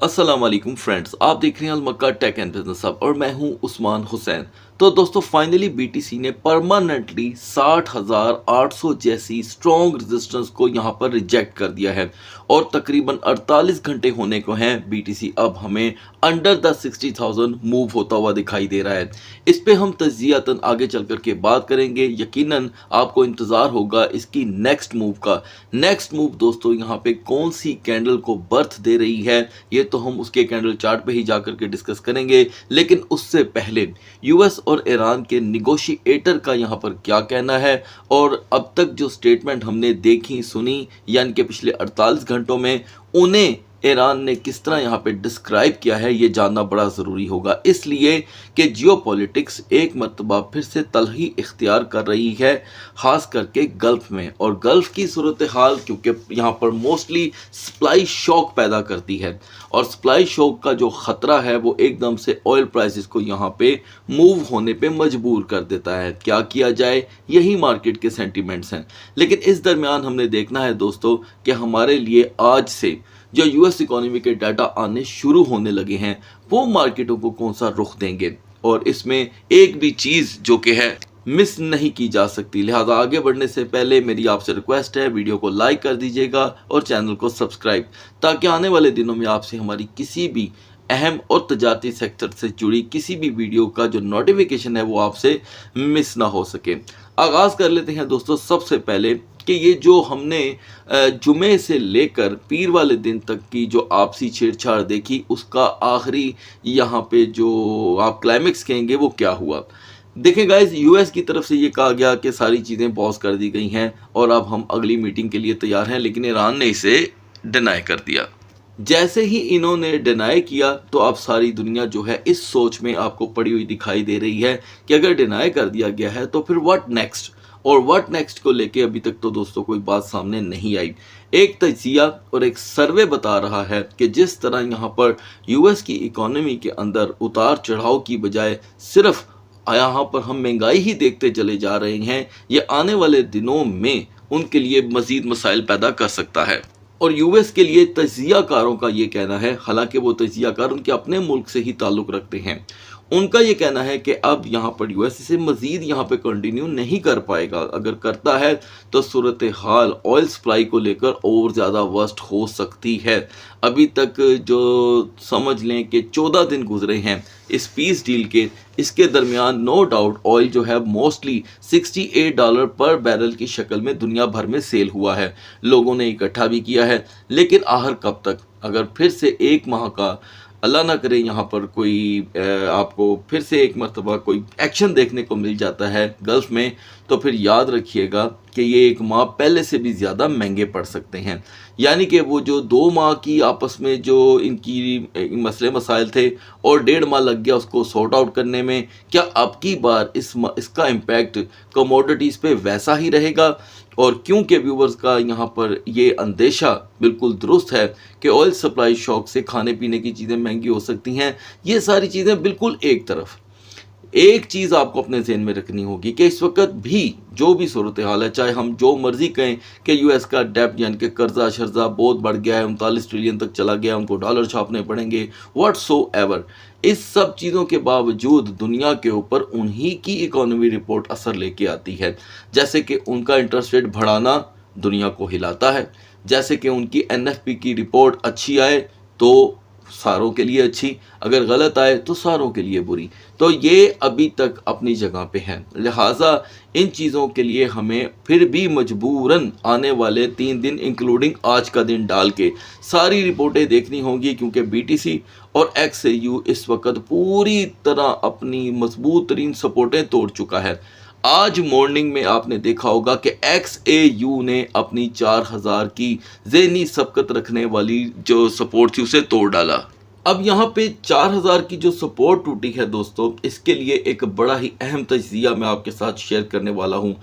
अस्सलाम वालेकुम फ्रेंड्स, आप देख रहे हैं अलमक्का टेक एंड बिजनेस हब और मैं हूं उस्मान हुसैन। तो दोस्तों फाइनली बीटीसी ने परमानेंटली 60,800 जैसी स्ट्रॉन्ग रेजिस्टेंस को यहां पर रिजेक्ट कर दिया है और तकरीबन 48 घंटे होने को हैं। बीटीसी अब हमें अंडर द 60,000 मूव होता हुआ दिखाई दे रहा है। इस पे हम तज्जियातन आगे चल कर के बात करेंगे। यकीनन आपको इंतज़ार होगा इसकी नेक्स्ट मूव का। नेक्स्ट मूव दोस्तों यहाँ पे कौन सी कैंडल को बर्थ दे रही है ये तो हम उसके कैंडल चार्ट पे ही जाकर के डिस्कस करेंगे, लेकिन उससे पहले यूएस और ईरान के निगोशिएटर का यहाँ पर क्या कहना है और अब तक जो स्टेटमेंट हमने देखी सुनी यानी कि पिछले 48 घंटों में उन्हें ईरान ने किस तरह यहाँ पे डिस्क्राइब किया है ये जानना बड़ा ज़रूरी होगा, इसलिए कि जियोपॉलिटिक्स एक मरतबा फिर से तलही इख्तियार कर रही है, ख़ास करके गल्फ़ में। और गल्फ़ की सूरत हाल क्योंकि यहाँ पर मोस्टली सप्लाई शॉक पैदा करती है और सप्लाई शॉक का जो ख़तरा है वो एकदम से ऑयल प्राइसेस को यहाँ पे मूव होने पे मजबूर कर देता है। क्या किया जाए, यही मार्केट के सेंटिमेंट्स हैं। लेकिन इस दरमियान हमने देखना है दोस्तों कि हमारे लिए आज से जो यूएस इकोनॉमी के डाटा आने शुरू होने लगे हैं वो मार्केटों को कौन सा रुख देंगे, और इसमें एक भी चीज़ जो कि है मिस नहीं की जा सकती। लिहाजा आगे बढ़ने से पहले मेरी आपसे रिक्वेस्ट है वीडियो को लाइक कर दीजिएगा और चैनल को सब्सक्राइब, ताकि आने वाले दिनों में आपसे हमारी किसी भी अहम और तजारती सेक्टर से जुड़ी किसी भी वीडियो का जो नोटिफिकेशन है वो आपसे मिस ना हो सके। आगाज़ कर लेते हैं दोस्तों सबसे पहले कि ये जो हमने जुमे से लेकर पीर वाले दिन तक की जो आपसी छेड़छाड़ देखी उसका आखिरी यहाँ पे जो आप क्लाइमेक्स कहेंगे वो क्या हुआ। देखें गाइस, यूएस की तरफ से ये कहा गया कि सारी चीज़ें पॉज कर दी गई हैं और अब हम अगली मीटिंग के लिए तैयार हैं, लेकिन ईरान ने इसे डिनाई कर दिया। जैसे ही इन्होंने डिनाई किया तो अब सारी दुनिया जो है इस सोच में आपको पड़ी हुई दिखाई दे रही है कि अगर डिनाई कर दिया गया है तो फिर व्हाट नेक्स्ट, और व्हाट नेक्स्ट को लेके अभी तक तो दोस्तों कोई बात सामने नहीं आई। एक तजिया और एक सर्वे बता रहा है कि जिस तरह यहाँ पर यूएस की इकोनॉमी के अंदर उतार चढ़ाव की बजाय सिर्फ यहाँ पर हम महंगाई ही देखते चले जा रहे हैं, ये आने वाले दिनों में उनके लिए मज़ीद मसाइल पैदा कर सकता है। और यूएस के लिए तजियाकारों का ये कहना है, हालांकि वो तजियाकार उनके अपने मुल्क से ही ताल्लुक़ रखते हैं, उनका ये कहना है कि अब यहाँ पर यूएस इसे मज़ीद यहाँ पे कंटिन्यू नहीं कर पाएगा। अगर करता है तो सूरत हाल ऑयल सप्लाई को लेकर और ज़्यादा वर्स्ट हो सकती है। अभी तक जो समझ लें कि 14 दिन गुजरे हैं इस पीस डील के, इसके दरमियान नो डाउट ऑयल जो है मोस्टली $68 पर बैरल की शक्ल में दुनिया भर में सेल हुआ है, लोगों ने इकट्ठा भी किया है। लेकिन आहर कब तक, अगर फिर से एक माह का अल्लाह ना करे यहाँ पर कोई आपको फिर से एक मरतबा कोई एक्शन देखने को मिल जाता है गल्फ़ में, तो फिर याद रखिएगा कि ये एक माह पहले से भी ज़्यादा महंगे पड़ सकते हैं। यानी कि वो जो 2 माह की आपस में जो इनकी मसले मसाइल थे और 1.5 माह लग गया उसको सॉर्ट आउट करने में, क्या अब की बार इसका इम्पैक्ट कमोडिटीज़ पे वैसा ही रहेगा? और क्योंकि व्यूवर्स का यहाँ पर ये अंदेशा बिल्कुल दुरुस्त है कि ऑयल सप्लाई शॉक से खाने पीने की चीज़ें महंगी हो सकती हैं, ये सारी चीज़ें बिल्कुल एक तरफ। एक चीज़ आपको अपने ज़हन में रखनी होगी कि इस वक्त भी जो भी सूरत हाल है, चाहे हम जो मर्ज़ी कहें कि यूएस का डेप्ट यानी कि कर्जा शर्जा बहुत बढ़ गया है, 39 ट्रिलियन तक चला गया, उनको डॉलर छापने पड़ेंगे, व्हाटसोएवर, इस सब चीज़ों के बावजूद दुनिया के ऊपर उन्हीं की इकोनॉमी रिपोर्ट असर लेके आती है। जैसे कि उनका इंटरेस्ट रेट बढ़ाना दुनिया को हिलाता है, जैसे कि उनकी एनएफपी की रिपोर्ट अच्छी आए तो सारों के लिए अच्छी, अगर गलत आए तो सारों के लिए बुरी। तो ये अभी तक अपनी जगह पे है, लिहाजा इन चीज़ों के लिए हमें फिर भी मजबूरन आने वाले 3 दिन इंक्लूडिंग आज का दिन डाल के सारी रिपोर्टें देखनी होंगी, क्योंकि बीटीसी और एक्सएयू इस वक्त पूरी तरह अपनी मजबूत तरीन सपोर्टें तोड़ चुका है। आज मॉर्निंग में आपने देखा होगा कि एक्सएयू ने अपनी 4000 की ज़हनी सबकत रखने वाली जो सपोर्ट थी उसे तोड़ डाला। अब यहाँ पे 4000 की जो सपोर्ट टूटी है दोस्तों, इसके लिए एक बड़ा ही अहम तज्ज़िया मैं आपके साथ शेयर करने वाला हूँ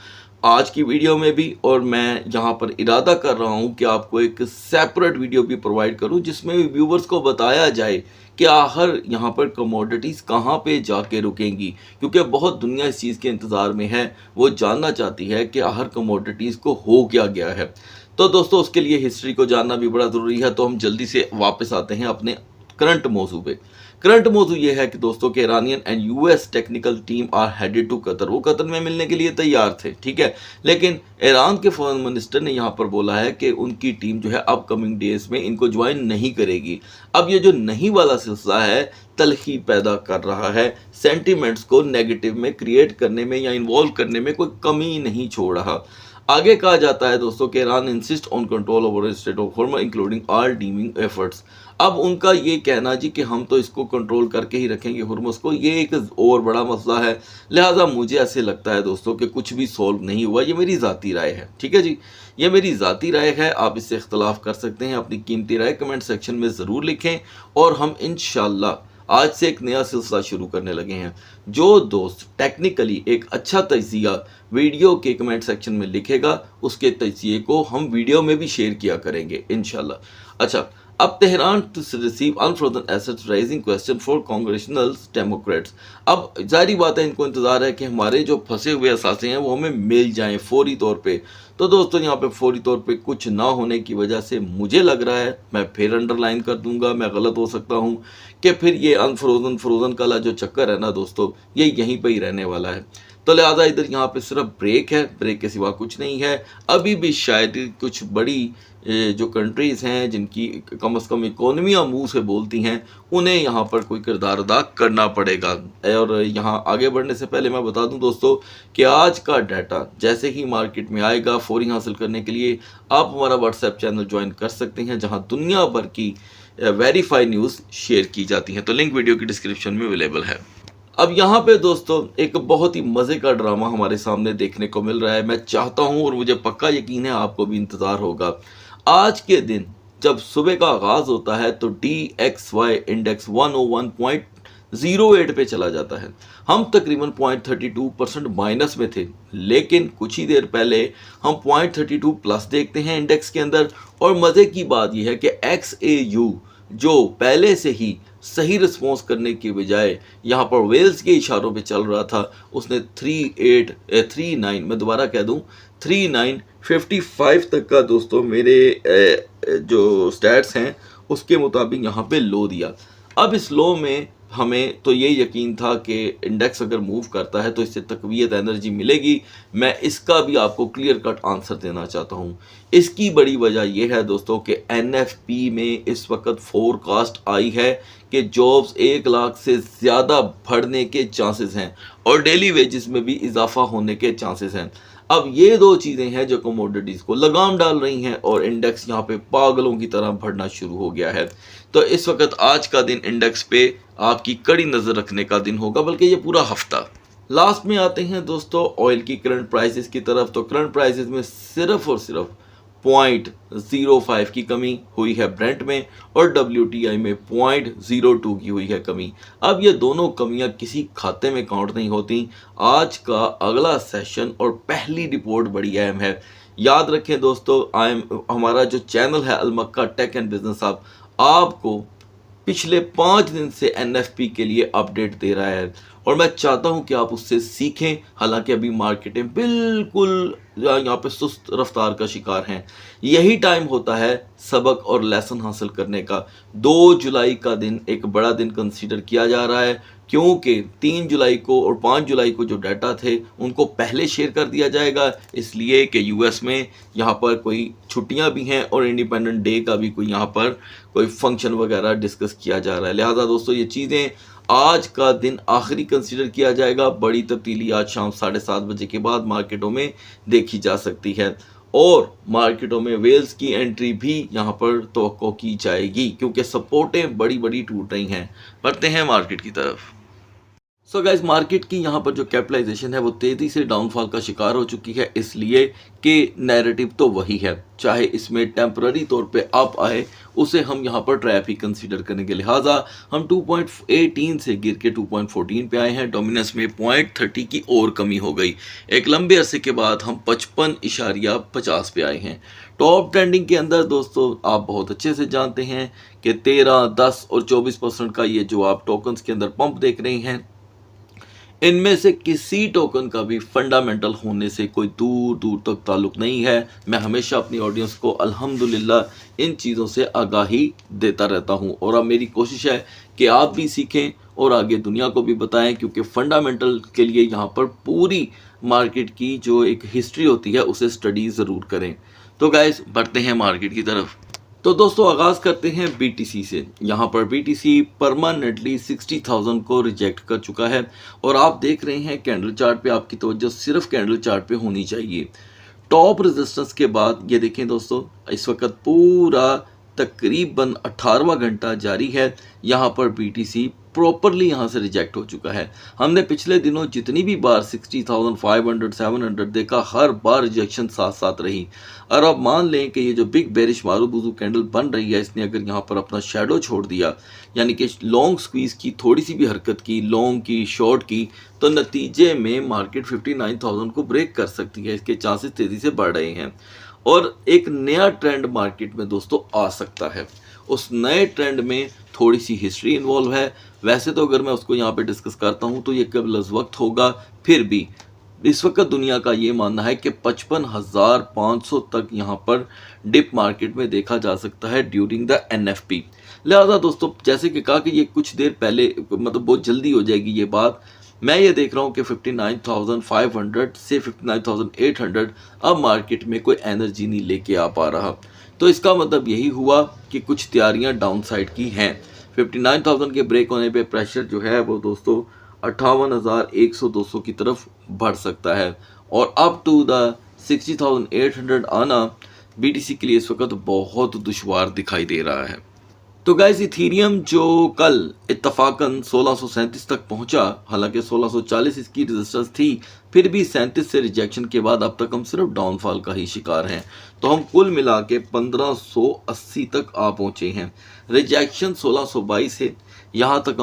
आज की वीडियो में भी, और मैं यहाँ पर इरादा कर रहा हूँ कि आपको एक सेपरेट वीडियो भी प्रोवाइड करूँ जिसमें व्यूवर्स को बताया जाए कि आखिर यहाँ पर कमोडिटीज़ कहाँ पे जाके रुकेंगी, क्योंकि बहुत दुनिया इस चीज़ के इंतज़ार में है, वो जानना चाहती है कि आखिर कमोडिटीज़ को हो क्या गया है। तो दोस्तों उसके लिए हिस्ट्री को जानना भी बड़ा ज़रूरी है, तो हम जल्दी से वापस आते हैं अपने करंट मौजू पे। करंट मौजू ये है कि दोस्तों के Iranian and US technical team are headed to Qatar. वो कतर में मिलने के लिए तैयार थे, ठीक है, लेकिन ईरान के फॉरेन मिनिस्टर ने यहाँ पर बोला है कि उनकी टीम जो है अपकमिंग डेज में इनको ज्वाइन नहीं करेगी। अब ये जो नहीं वाला सिलसिला है तलखी पैदा कर रहा है, सेंटिमेंट्स को नेगेटिव में क्रिएट करने में या इन्वॉल्व करने में कोई कमी नहीं छोड़ रहा। आगे कहा जाता है दोस्तों कि Iran insist on control over state of Hormuz including all demining efforts. अब उनका ये कहना जी कि हम तो इसको कंट्रोल करके ही रखेंगे हुर्मुस को, ये एक और बड़ा मसला है। लिहाजा मुझे ऐसे लगता है दोस्तों कि कुछ भी सॉल्व नहीं हुआ। ये मेरी ज़ाती राय है, ठीक है जी, ये मेरी ज़ाती राय है। आप इससे इख्तलाफ कर सकते हैं, अपनी कीमती राय कमेंट सेक्शन में ज़रूर लिखें और हम इंशाल्लाह आज से एक नया सिलसिला शुरू करने लगे हैं। जो दोस्त टेक्निकली एक अच्छा तजिया वीडियो के कमेंट सेक्शन में लिखेगा उसके तजिए को हम वीडियो में भी शेयर किया करेंगे इंशाल्लाह। अच्छा, अब Tehran to receive unfrozen assets raising question for congressional Democrats. अब जारी बात है, इनको इंतजार है कि हमारे जो फंसे हुए असासे हैं वो हमें मिल जाएं फौरी तौर पे। तो दोस्तों यहाँ पे फौरी तौर पे कुछ ना होने की वजह से मुझे लग रहा है, मैं फिर अंडरलाइन कर दूंगा, मैं गलत हो सकता हूँ, कि फिर ये अनफ्रोजन फ्रोजन का जो चक्कर है ना दोस्तों, ये यहीं पे ही रहने वाला है। तो लिहाजा इधर यहाँ पे सिर्फ ब्रेक है, ब्रेक के सिवा कुछ नहीं है। अभी भी शायद कुछ बड़ी जो कंट्रीज़ हैं जिनकी कम से कम इकोनॉमियाँ मुंह से बोलती हैं, उन्हें यहाँ पर कोई किरदार अदा करना पड़ेगा। और यहाँ आगे बढ़ने से पहले मैं बता दूं दोस्तों कि आज का डाटा जैसे ही मार्केट में आएगा, फौरी हासिल करने के लिए आप हमारा व्हाट्सएप चैनल ज्वाइन कर सकते हैं जहाँ दुनिया भर की वेरीफाई न्यूज़ शेयर की जाती हैं। तो लिंक वीडियो की डिस्क्रिप्शन में अवेलेबल है। अब यहाँ पे दोस्तों एक बहुत ही मज़े का ड्रामा हमारे सामने देखने को मिल रहा है। मैं चाहता हूँ और मुझे पक्का यकीन है आपको भी इंतज़ार होगा। आज के दिन जब सुबह का आगाज़ होता है तो DXY इंडेक्स 101.08 पे चला जाता है। हम तकरीबन 0.32% माइनस में थे, लेकिन कुछ ही देर पहले हम 0.32 प्लस देखते हैं इंडेक्स के अंदर। और मज़े की बात यह है कि XAU जो पहले से ही सही रिस्पॉन्स करने की बजाय यहाँ पर वेल्स के इशारों पे चल रहा था, उसने 39, मैं दोबारा कह दूँ 3955 तक का दोस्तों मेरे जो स्टैट्स हैं उसके मुताबिक यहाँ पे लो दिया। अब इस लो में हमें तो ये यकीन था कि इंडेक्स अगर मूव करता है तो इससे तकवीयत एनर्जी मिलेगी। मैं इसका भी आपको क्लियर कट आंसर देना चाहता हूँ। इसकी बड़ी वजह यह है दोस्तों कि NFP में इस वक्त फोरकास्ट आई है कि जॉब्स 1 लाख से ज़्यादा बढ़ने के चांसेस हैं और डेली वेजेस में भी इजाफा होने के चांसेस हैं। अब ये दो चीज़ें हैं जो कमोडिटीज़ को लगाम डाल रही हैं और इंडेक्स यहाँ पे पागलों की तरह बढ़ना शुरू हो गया है। तो इस वक्त आज का दिन इंडेक्स पे आपकी कड़ी नज़र रखने का दिन होगा, बल्कि ये पूरा हफ्ता। लास्ट में आते हैं दोस्तों ऑयल की करंट प्राइसेस की तरफ। तो करंट प्राइसेस में सिर्फ और सिर्फ 0.05 की कमी हुई है ब्रेंट में और WTI में 0.02 की हुई है कमी। अब ये दोनों कमियां किसी खाते में काउंट नहीं होती। आज का अगला सेशन और पहली रिपोर्ट बड़ी अहम है। याद रखें दोस्तों, हमारा जो चैनल है अलमक्का टेक एंड बिजनेस हब आपको पिछले 5 दिन से NFP के लिए अपडेट दे रहा है और मैं चाहता हूं कि आप उससे सीखें। हालांकि अभी मार्केटें बिल्कुल यहाँ पे सुस्त रफ्तार का शिकार हैं। यही टाइम होता है सबक और लेसन हासिल करने का। 2 जुलाई का दिन एक बड़ा दिन कंसीडर किया जा रहा है क्योंकि 3 जुलाई को और 5 जुलाई को जो डाटा थे उनको पहले शेयर कर दिया जाएगा, इसलिए कि US में यहाँ पर कोई छुट्टियाँ भी हैं और इंडिपेंडेंट डे का भी कोई यहाँ पर कोई फंक्शन वगैरह डिस्कस किया जा रहा है। लिहाजा दोस्तों ये चीज़ें आज का दिन आखिरी कंसीडर किया जाएगा। बड़ी तब्दीली आज शाम 7:30 बजे के बाद मार्केटों में देखी जा सकती है और मार्केटों में वेल्स की एंट्री भी यहाँ पर तवक्को की जाएगी क्योंकि सपोर्टें बड़ी बड़ी टूट रही हैं। बढ़ते हैं मार्केट की तरफ। सो गाइस, मार्केट की यहाँ पर जो कैपिटलाइजेशन है वो तेज़ी से डाउनफॉल का शिकार हो चुकी है, इसलिए कि नैरेटिव तो वही है, चाहे इसमें टेम्पररी तौर पे अप आए उसे हम यहाँ पर ट्रैप ही कंसीडर करेंगे। लिहाजा हम 2.18 से गिर के 2.14 पे आए हैं। डोमिनेंस में 0.30 की और कमी हो गई। एक लंबे अरसे के बाद हम 55.50 पे आए हैं। टॉप ट्रेंडिंग के अंदर दोस्तों आप बहुत अच्छे से जानते हैं कि 13, 10 और 24% का ये जो आप टोकन्स के अंदर पंप देख रहे हैं, इनमें से किसी टोकन का भी फंडामेंटल होने से कोई दूर दूर तक ताल्लुक नहीं है। मैं हमेशा अपनी ऑडियंस को अल्हम्दुलिल्लाह इन चीज़ों से आगाही देता रहता हूँ और अब मेरी कोशिश है कि आप भी सीखें और आगे दुनिया को भी बताएं, क्योंकि फंडामेंटल के लिए यहाँ पर पूरी मार्केट की जो एक हिस्ट्री होती है उसे स्टडी ज़रूर करें। तो गाइस बढ़ते हैं मार्केट की तरफ। तो दोस्तों आगाज़ करते हैं बीटीसी से। यहाँ पर बीटीसी परमानेंटली 60,000 को रिजेक्ट कर चुका है और आप देख रहे हैं कैंडल चार्ट पे, आपकी तवज्जो सिर्फ कैंडल चार्ट पे होनी चाहिए। टॉप रेजिस्टेंस के बाद ये देखें दोस्तों, इस वक्त पूरा तकरीबन 18वां घंटा जारी है। यहाँ पर बीटीसी प्रॉपरली यहाँ से रिजेक्ट हो चुका है। हमने पिछले दिनों जितनी भी बार 60,500 700 देखा, हर बार रिजेक्शन साथ साथ रही। और अब मान लें कि ये जो बिग बेरिश मारूबुजू कैंडल बन रही है, इसने अगर यहाँ पर अपना शेडो छोड़ दिया, यानी कि लॉन्ग स्क्वीज की थोड़ी सी भी हरकत की, लॉन्ग की, शॉर्ट की, तो नतीजे में मार्केट 59,000 को ब्रेक कर सकती है। इसके चांसेस तेज़ी से बढ़ रहे हैं और एक नया ट्रेंड मार्केट में दोस्तों आ सकता है। उस नए ट्रेंड में थोड़ी सी हिस्ट्री इन्वॉल्व है। वैसे तो अगर मैं उसको यहाँ पे डिस्कस करता हूँ तो ये कब वक्त होगा, फिर भी इस वक्त दुनिया का ये मानना है कि 55,500 तक यहाँ पर डिप मार्केट में देखा जा सकता है ड्यूरिंग द एनएफपी। लिहाजा दोस्तों, जैसे कि कहा कि ये कुछ देर पहले, मतलब बहुत जल्दी हो जाएगी ये बात, मैं ये देख रहा हूँ कि 59,500 से 59,800 अब मार्केट में कोई एनर्जी नहीं लेके आ पा रहा। तो इसका मतलब यही हुआ कि कुछ तैयारियां डाउन साइड की हैं। 59,000 के ब्रेक होने पे प्रेशर जो है वो दोस्तों 58,100-200 की तरफ बढ़ सकता है और अप टू द 60,800 आना बीटीसी के लिए इस वक्त बहुत दुश्वार दिखाई दे रहा है। तो गाइस, इथीरियम जो कल इत्तफाकन 1637 तक पहुंचा, हालांकि 1640 इसकी रेजिस्टेंस थी, फिर भी 37 से रिजेक्शन के बाद अब तक हम सिर्फ डाउनफॉल का ही शिकार हैं। तो हम कुल मिला के 1580 तक आ पहुंचे हैं। रिजेक्शन 1622 है, यहाँ तक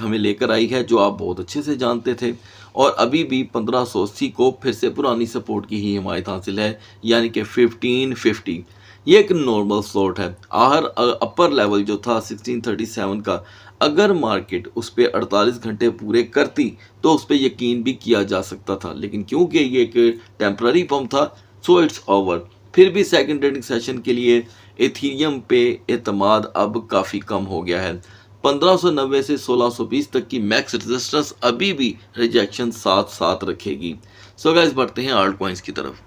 हमें लेकर आई है, जो आप बहुत अच्छे से जानते थे। और अभी भी 1580 को फिर से पुरानी सपोर्ट की ही हिमायत हासिल है, यानी कि 1550। ये एक नॉर्मल स्लॉट है। आहर अपर लेवल जो था 1637 का, अगर मार्केट उस पर 48 घंटे पूरे करती तो उस पर यकीन भी किया जा सकता था, लेकिन क्योंकि ये एक टेम्पररी पंप था, सो इट्स ओवर। फिर भी सेकंड ट्रेडिंग सेशन के लिए एथीरियम पे एतमाद अब काफ़ी कम हो गया है। 1590 से 1620 तक की मैक्स रेजिस्टेंस अभी भी रिजेक्शन साथ साथ रखेगी। सो गाइस, बढ़ते हैं आल्ट कॉइंस की तरफ।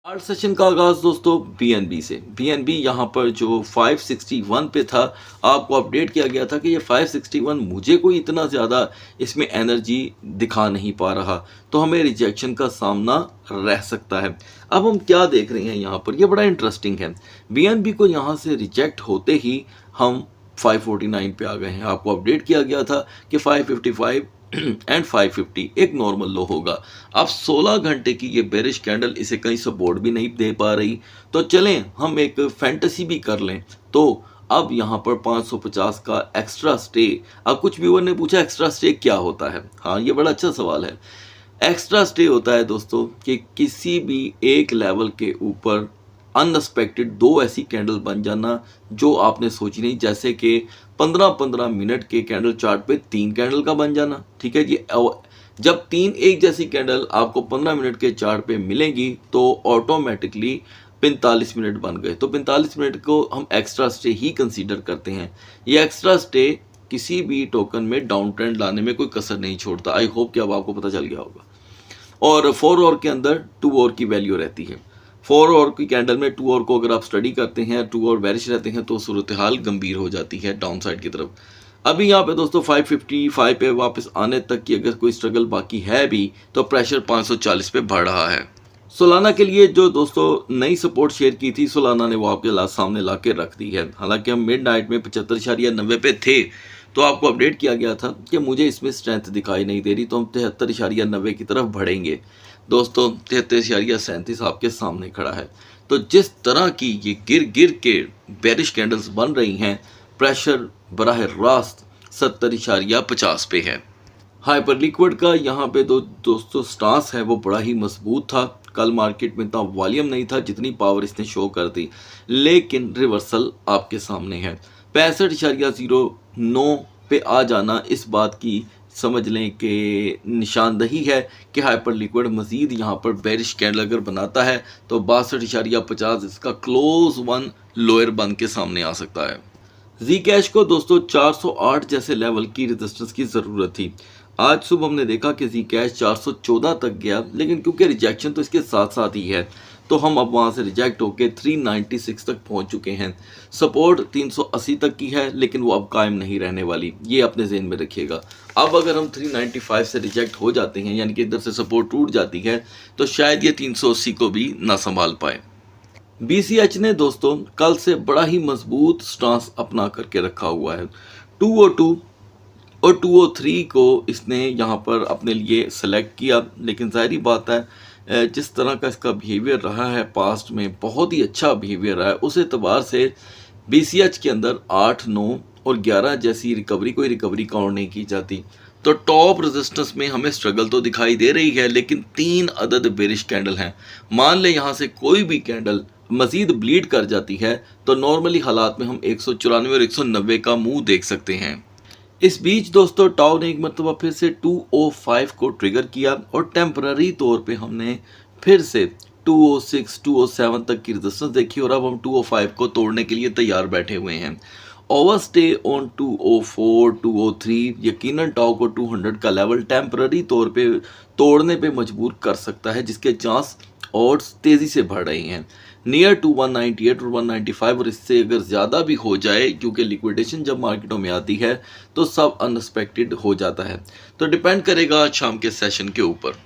आर्ट सेशन का आगाज दोस्तों बीएनबी से। बीएनबी यहाँ पर जो 561 पे था, आपको अपडेट किया गया था कि ये 561 मुझे कोई इतना ज़्यादा इसमें एनर्जी दिखा नहीं पा रहा, तो हमें रिजेक्शन का सामना रह सकता है। अब हम क्या देख रहे हैं यहाँ पर, ये बड़ा इंटरेस्टिंग है। बीएनबी को यहाँ से रिजेक्ट होते ही हम 549 पे आ गए हैं। आपको अपडेट किया गया था कि 555 एंड 550 एक नॉर्मल लो होगा। अब 16 घंटे की ये बेरिश कैंडल इसे कहीं सपोर्ट भी नहीं दे पा रही, तो चलें हम एक फैंटेसी भी कर लें। तो अब यहाँ पर 550 का एक्स्ट्रा स्टे। अब कुछ व्यूअर ने पूछा एक्स्ट्रा स्टे क्या होता है। हाँ, ये बड़ा अच्छा सवाल है। एक्स्ट्रा स्टे होता है दोस्तों कि किसी भी एक लेवल के ऊपर अनएक्सपेक्टेड दो ऐसी कैंडल बन जाना जो आपने सोची नहीं, जैसे कि 15-15 मिनट के कैंडल चार्ट पे 3 कैंडल का बन जाना। ठीक है जी, जब 3 एक जैसी कैंडल आपको 15 मिनट के चार्ट पे मिलेंगी तो ऑटोमेटिकली 45 मिनट बन गए। तो 45 मिनट को हम एक्स्ट्रा स्टे ही कंसीडर करते हैं। ये एक्स्ट्रा स्टे किसी भी टोकन में डाउन ट्रेंड लाने में कोई कसर नहीं छोड़ता। आई होप कि अब आपको पता चल गया होगा। और 4 आवर के अंदर 2 आवर की वैल्यू रहती है। 4 आवर की कैंडल में 2 आवर को अगर आप स्टडी करते हैं, 2 आवर बेरिश रहते हैं, तो सूरत हाल गंभीर हो जाती है डाउन साइड की तरफ। अभी यहाँ पे दोस्तों 555 पे वापस आने तक की अगर कोई स्ट्रगल बाकी है भी, तो प्रेशर 540 पे बढ़ रहा है। सोलाना के लिए जो दोस्तों नई सपोर्ट शेयर की थी, सोलाना ने वो आपके सामने ला के रख दी है। हालांकि हम मिड नाइट में 75.90 पे थे, तो आपको अपडेट किया गया था कि मुझे इसमें स्ट्रेंथ दिखाई नहीं दे रही, तो हम 73.90 की तरफ बढ़ेंगे। दोस्तों 73.37 आपके सामने खड़ा है। तो जिस तरह की ये गिर गिर के बेरिश कैंडल्स बन रही हैं, प्रेशर बराह रास्त 70.50 पे है। हाइपर लिक्विड का यहाँ पे दोस्तों स्टांस है वो बड़ा ही मजबूत था। कल मार्केट में इतना वॉल्यूम नहीं था जितनी पावर इसने शो कर दी, लेकिन रिवर्सल आपके सामने है। 65.09 पे आ जाना इस बात की समझ लें कि निशानदही है कि हाइपर लिक्विड मज़ीद यहाँ पर बेरिश कैंडल अगर बनाता है तो 62.50 इसका क्लोज वन लोअर बन के सामने आ सकता है। जी कैश को दोस्तों 408 जैसे लेवल की रेजिस्टेंस की ज़रूरत थी। आज सुबह हमने देखा कि जी कैश 414 तक गया, लेकिन क्योंकि रिजेक्शन तो इसके साथ साथ ही है तो हम अब वहाँ से रिजेक्ट होकर 396 तक पहुँच चुके हैं। सपोर्ट 380 तक की है, लेकिन वो अब कायम नहीं रहने वाली, ये अपने ज़हन में रखिएगा। अब अगर हम 395 से रिजेक्ट हो जाते हैं, यानी कि इधर से सपोर्ट टूट जाती है, तो शायद ये 380 को भी ना संभाल पाए। BCH ने दोस्तों कल से बड़ा ही मजबूत स्टांस अपना करके रखा हुआ है। 202 और 203 को इसने यहाँ पर अपने लिए सेलेक्ट किया, लेकिन ज़ाहिरी बात है जिस तरह का इसका बिहेवियर रहा है पास्ट में, बहुत ही अच्छा बिहेवियर रहा है, उस एतबार से BCH के अंदर 8, 9 और 11 जैसी रिकवरी कोई रिकवरी काउंट नहीं की जाती। तो टॉप रेजिस्टेंस में हमें स्ट्रगल तो दिखाई दे रही है, लेकिन 3 अदद बेरिश कैंडल हैं। मान ले यहाँ से कोई भी कैंडल मजीद ब्लीड कर जाती है तो नॉर्मली हालात में हम 194 और 190 का मुंह देख सकते हैं। इस बीच दोस्तों टाउ ने एक मरतबा फिर से 205 को ट्रिगर किया और टेम्पररी तौर पे हमने फिर से 206, 207 तक की रेजिस्टेंस देखी और अब हम 205 को तोड़ने के लिए तैयार बैठे हुए हैं। ओवरस्टे ऑन 204, 203 यकीनन टाउ को 200 का लेवल टेम्पररी तौर पे तोड़ने पे मजबूर कर सकता है, जिसके चांस ऑड्स तेज़ी से बढ़ रही हैं नियर टू 198 और 195, और इससे अगर ज़्यादा भी हो जाए, क्योंकि लिक्विडेशन जब मार्केटों में आती है तो सब अनएक्सपेक्टेड हो जाता है। तो डिपेंड करेगा आज शाम के सेशन के ऊपर।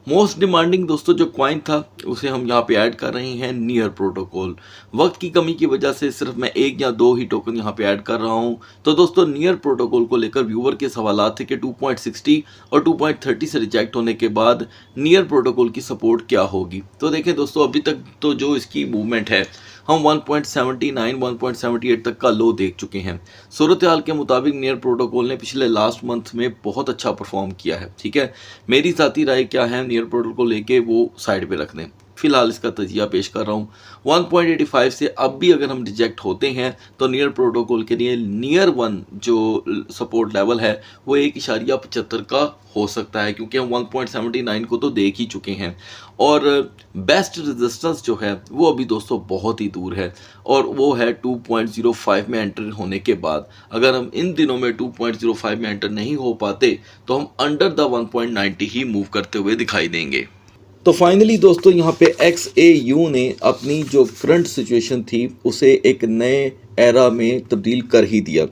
मोस्ट डिमांडिंग दोस्तों जो क्वाइन था उसे हम यहाँ पे ऐड कर रहे हैं नियर प्रोटोकॉल। वक्त की कमी की वजह से सिर्फ मैं 1 या 2 ही टोकन यहाँ पे ऐड कर रहा हूँ। तो दोस्तों नियर प्रोटोकॉल को लेकर व्यूअर के सवालात थे कि 2.60 और 2.30 से रिजेक्ट होने के बाद नियर प्रोटोकॉल की सपोर्ट क्या होगी। तो देखें दोस्तों अभी तक तो जो इसकी मूवमेंट है हम 1.79, 1.78 तक का लो देख चुके हैं। सूरत हाल के मुताबिक नियर प्रोटोकॉल ने पिछले लास्ट मंथ में बहुत अच्छा परफॉर्म किया है। ठीक है, मेरी ज़ाती राय क्या है, नियर प्रोटोकॉल लेके वो साइड पे रख दें, फिलहाल इसका तजिया पेश कर रहा हूँ। 1.85 से अब भी अगर हम रिजेक्ट होते हैं तो नियर प्रोटोकॉल के लिए नियर वन जो सपोर्ट लेवल है वो 1.75 का हो सकता है, क्योंकि हम 1.79 को तो देख ही चुके हैं। और बेस्ट रेजिस्टेंस जो है वो अभी दोस्तों बहुत ही दूर है और वो है 2.05 में एंटर होने के बाद। अगर हम इन दिनों में 2.05 में एंटर नहीं हो पाते तो हम अंडर द 1.90 ही मूव करते हुए दिखाई देंगे। तो फाइनली दोस्तों यहाँ पे XAU ने अपनी जो करंट सिचुएशन थी उसे एक नए एरा में तब्दील कर ही दिया,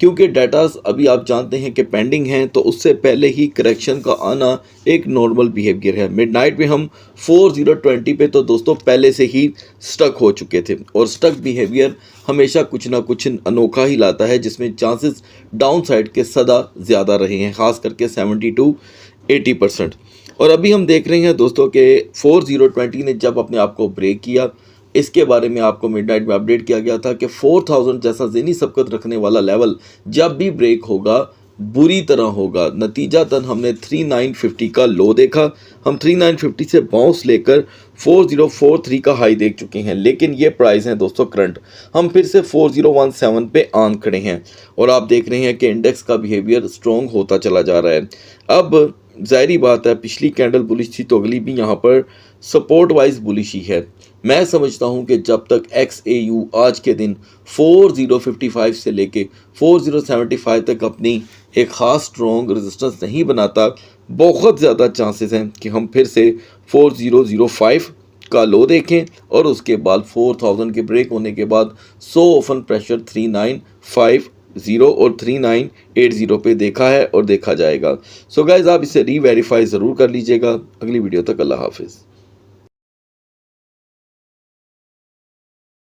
क्योंकि डाटास अभी आप जानते हैं कि पेंडिंग हैं, तो उससे पहले ही करेक्शन का आना एक नॉर्मल बिहेवियर है। मिडनाइट में हम 4020 पे तो दोस्तों पहले से ही स्टक हो चुके थे, और स्टक बिहेवियर हमेशा कुछ ना कुछ अनोखा ही लाता है, जिसमें चांसेस डाउन साइड के सदा ज़्यादा रहे हैं, ख़ास करके 70 to 80%। और अभी हम देख रहे हैं दोस्तों कि 4020 ने जब अपने आप को ब्रेक किया, इसके बारे में आपको मिडनाइट में अपडेट किया गया था कि 4000 जैसा ज़हनी सबकत रखने वाला लेवल जब भी ब्रेक होगा बुरी तरह होगा। नतीजातन हमने 3950 का लो देखा, हम 3950 से बाउंस लेकर 4043 का हाई देख चुके हैं, लेकिन ये प्राइस हैं दोस्तों करंट। हम फिर से 4017 पे ऑन खड़े हैं और आप देख रहे हैं कि इंडेक्स का बिहेवियर स्ट्रॉन्ग होता चला जा रहा है। अब ज़ाहिरी बात है पिछली कैंडल बुलिश थी तो अगली भी यहाँ पर सपोर्ट वाइज बुलिश ही है। मैं समझता हूँ कि जब तक XAU आज के दिन 4055 से लेके 4075 तक अपनी एक ख़ास स्ट्रॉन्ग रेजिस्टेंस नहीं बनाता, बहुत ज़्यादा चांसेस हैं कि हम फिर से 4005 का लो देखें और उसके बाद 4000 के ब्रेक होने के बाद सो ओपन प्रेशर 3950 और 3980 पे देखा है और देखा जाएगा। सो गाइज आप इसे रीवेरीफाई ज़रूर कर लीजिएगा। अगली वीडियो तक अल्लाह हाफिज़।